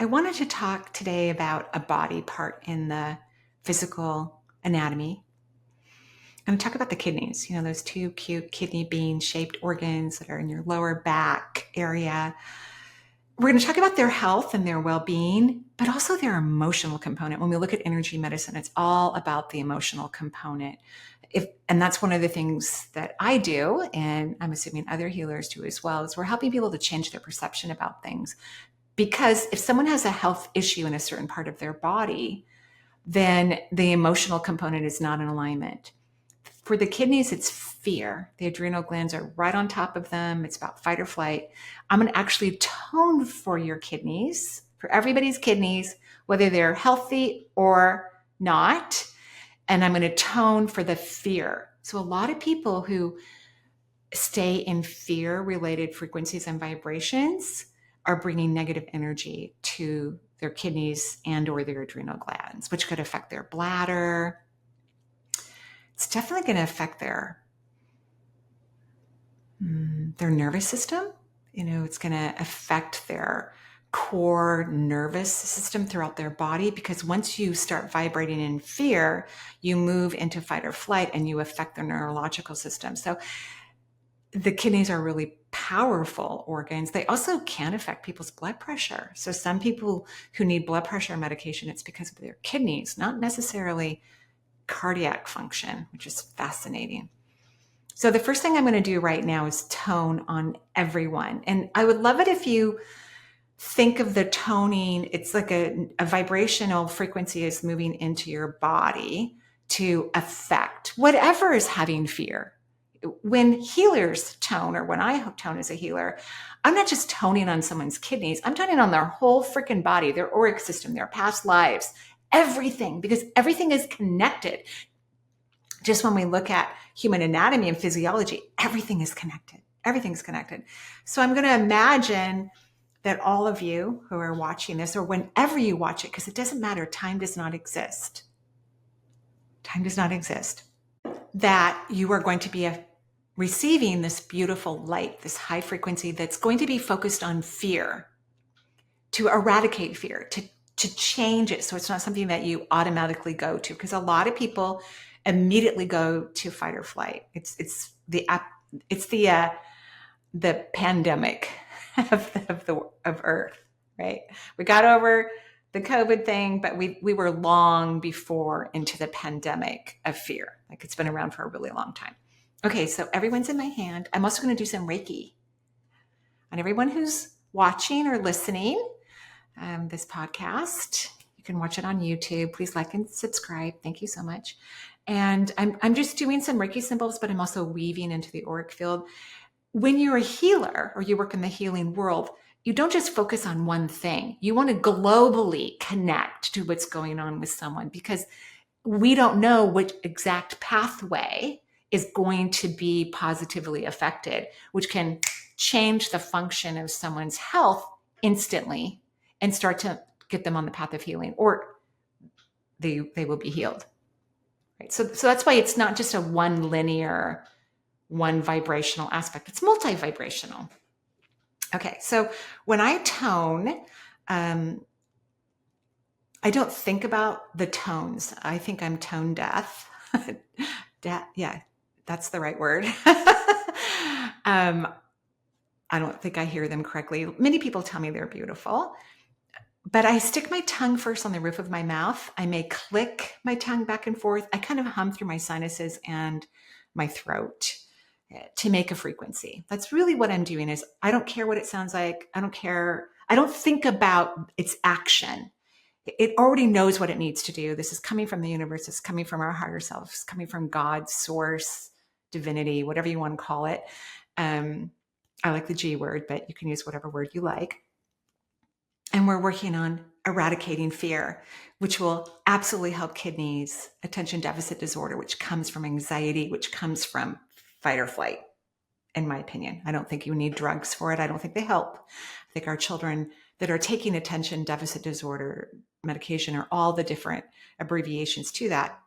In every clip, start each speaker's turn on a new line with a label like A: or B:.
A: I wanted to talk today about a body part in the physical anatomy. I'm going to talk about the kidneys, those two cute kidney bean shaped organs that are in your lower back area. We're going to talk about their health and their well-being, but also their emotional component. When we look at energy medicine, it's all about the emotional component. And that's one of the things that I do, and I'm assuming other healers do as well, is we're helping people to change their perception about things. Because if someone has a health issue in a certain part of their body, then the emotional component is not in alignment. For the kidneys, it's fear. The adrenal glands are right on top of them. It's about fight or flight. I'm going to actually tone for your kidneys, for everybody's kidneys, whether they're healthy or not. And I'm going to tone for the fear. So a lot of people who stay in fear-related frequencies and vibrations are bringing negative energy to their kidneys and or their adrenal glands, which could affect their bladder. It's definitely going to affect their nervous system. It's going to affect their core nervous system throughout their body, because once you start vibrating in fear, you move into fight or flight and you affect their neurological system. So the kidneys are really powerful organs. They also can affect people's blood pressure. So some people who need blood pressure medication, it's because of their kidneys, not necessarily cardiac function, which is fascinating. So the first thing I'm going to do right now is tone on everyone. And I would love it if you think of the toning, it's like a vibrational frequency is moving into your body to affect whatever is having fear. When healers tone, or when I tone as a healer, I'm not just toning on someone's kidneys. I'm toning on their whole freaking body, their auric system, their past lives, everything, because everything is connected. Just when we look at human anatomy and physiology, everything is connected. Everything's connected. So I'm going to imagine that all of you who are watching this, or whenever you watch it, because it doesn't matter, time does not exist. Time does not exist. That you are going to be receiving this beautiful light, this high frequency that's going to be focused on fear, to eradicate fear, to change it so it's not something that you automatically go to. Because a lot of people immediately go to fight or flight. It's the pandemic of Earth, right? We got over the COVID thing, but we were long before into the pandemic of fear. Like, it's been around for a really long time. Okay, so everyone's in my hand. I'm also going to do some Reiki on everyone who's watching or listening this podcast. You can watch it on YouTube. Please like and subscribe. Thank you so much. And I'm just doing some Reiki symbols, but I'm also weaving into the auric field. When you're a healer or you work in the healing world, you don't just focus on one thing. You want to globally connect to what's going on with someone, because we don't know which exact pathway is going to be positively affected, which can change the function of someone's health instantly and start to get them on the path of healing, or they will be healed. Right? So that's why it's not just a one linear, one vibrational aspect. It's multi-vibrational. Okay, so when I tone, I don't think about the tones. I think I'm tone deaf. Yeah, that's the right word. I don't think I hear them correctly. Many people tell me they're beautiful, but I stick my tongue first on the roof of my mouth. I may click my tongue back and forth. I kind of hum through my sinuses and my throat to make a frequency. That's really what I'm doing. Is I don't care what it sounds like. I don't care. I don't think about its action. It already knows what it needs to do. This is coming from the universe. It's coming from our higher self. It's coming from God, source, divinity, whatever you want to call it. I like the G word, but you can use whatever word you like. And we're working on eradicating fear, which will absolutely help kidneys, attention deficit disorder, which comes from anxiety, which comes from fight or flight, in my opinion. I don't think you need drugs for it. I don't think they help. I think our children that are taking attention deficit disorder medication, or all the different abbreviations to that,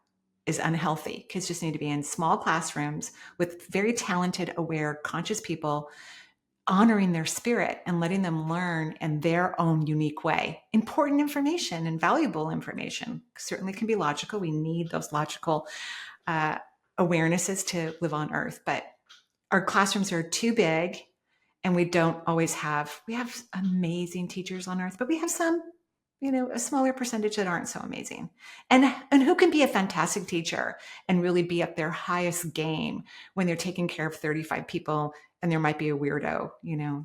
A: is unhealthy. Kids just need to be in small classrooms with very talented, aware, conscious people honoring their spirit and letting them learn in their own unique way. Important information and valuable information certainly can be logical. We need those logical awarenesses to live on earth, but our classrooms are too big and we don't always have, we have amazing teachers on earth, but we have some, a smaller percentage that aren't so amazing. And who can be a fantastic teacher and really be at their highest game when they're taking care of 35 people and there might be a weirdo,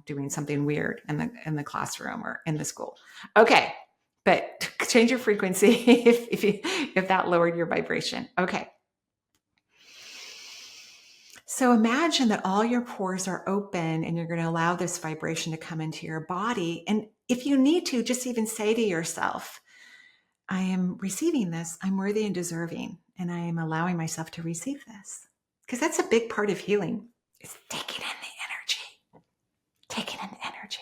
A: doing something weird in the classroom or in the school. Okay. But change your frequency if that lowered your vibration. Okay. So imagine that all your pores are open and you're going to allow this vibration to come into your body. And if you need to, just even say to yourself, I am receiving this. I'm worthy and deserving, and I am allowing myself to receive this. Because that's a big part of healing, is taking in the energy. Taking in the energy.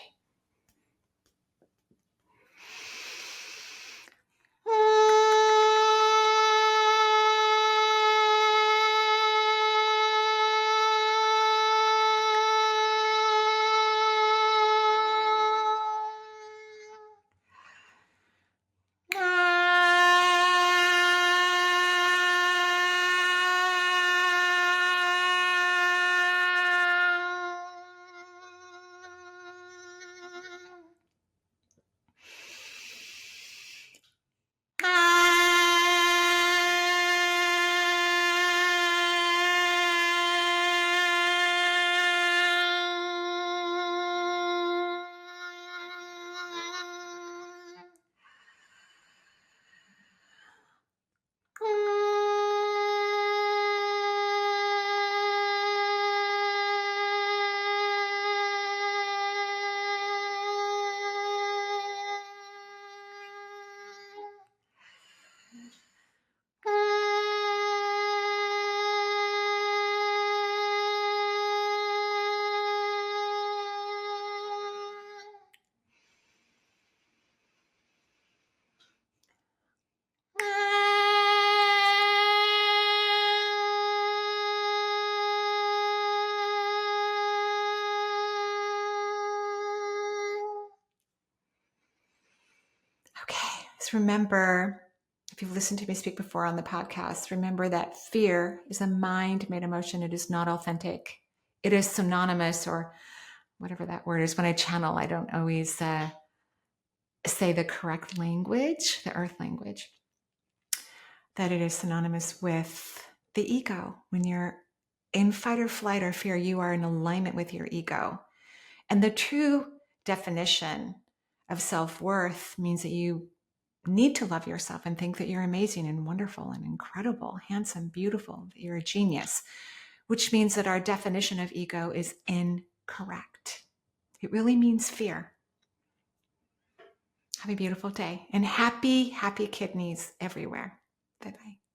A: Okay, so remember, if you've listened to me speak before on the podcast, remember that fear is a mind-made emotion. It is not authentic. It is synonymous, or whatever that word is. When I channel, I don't always say the correct language, the earth language, that it is synonymous with the ego. When you're in fight or flight or fear, you are in alignment with your ego. And the true definition of self-worth means that you need to love yourself and think that you're amazing and wonderful and incredible, handsome, beautiful, that you're a genius, which means that our definition of ego is incorrect. It really means fear. Have a beautiful day and happy, happy kidneys everywhere. Bye-bye.